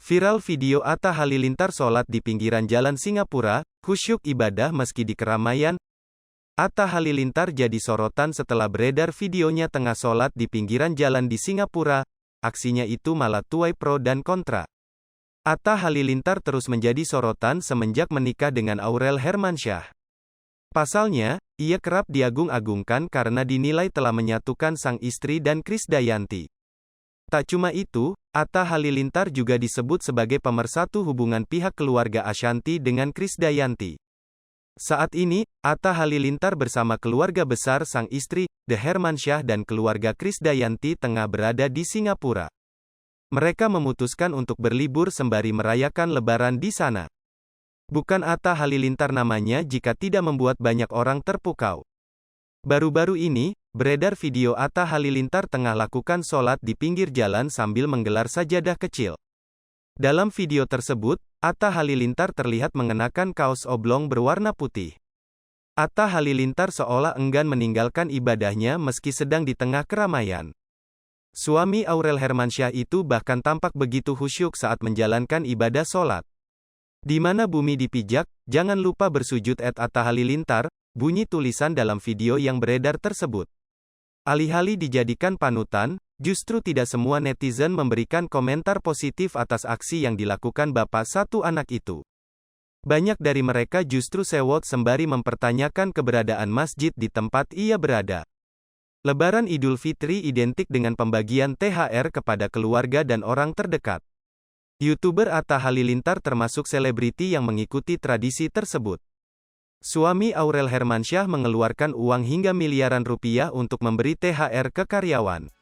Viral video Atta Halilintar sholat di pinggiran jalan Singapura, khusyuk ibadah meski di keramaian. Atta Halilintar jadi sorotan setelah beredar videonya tengah sholat di pinggiran jalan di Singapura. Aksinya itu malah tuai pro dan kontra. Atta Halilintar terus menjadi sorotan semenjak menikah dengan Aurel Hermansyah. Pasalnya, ia kerap diagung-agungkan karena dinilai telah menyatukan sang istri dan Krisdayanti. Tak cuma itu, Atta Halilintar juga disebut sebagai pemersatu hubungan pihak keluarga Ashanty dengan Krisdayanti. Saat ini, Atta Halilintar bersama keluarga besar sang istri, The Hermansyah dan keluarga Krisdayanti tengah berada di Singapura. Mereka memutuskan untuk berlibur sembari merayakan Lebaran di sana. Bukan Atta Halilintar namanya jika tidak membuat banyak orang terpukau. Baru-baru ini, beredar video Atta Halilintar tengah lakukan sholat di pinggir jalan sambil menggelar sajadah kecil. Dalam video tersebut, Atta Halilintar terlihat mengenakan kaos oblong berwarna putih. Atta Halilintar seolah enggan meninggalkan ibadahnya meski sedang di tengah keramaian. Suami Aurel Hermansyah itu bahkan tampak begitu khusyuk saat menjalankan ibadah sholat. Di mana bumi dipijak, jangan lupa bersujud @Atta Halilintar, bunyi tulisan dalam video yang beredar tersebut. Alih-alih dijadikan panutan, justru tidak semua netizen memberikan komentar positif atas aksi yang dilakukan bapak satu anak itu. Banyak dari mereka justru sewot sembari mempertanyakan keberadaan masjid di tempat ia berada. Lebaran Idul Fitri identik dengan pembagian THR kepada keluarga dan orang terdekat. YouTuber Atta Halilintar termasuk selebriti yang mengikuti tradisi tersebut. Suami Aurel Hermansyah mengeluarkan uang hingga miliaran rupiah untuk memberi THR ke karyawan.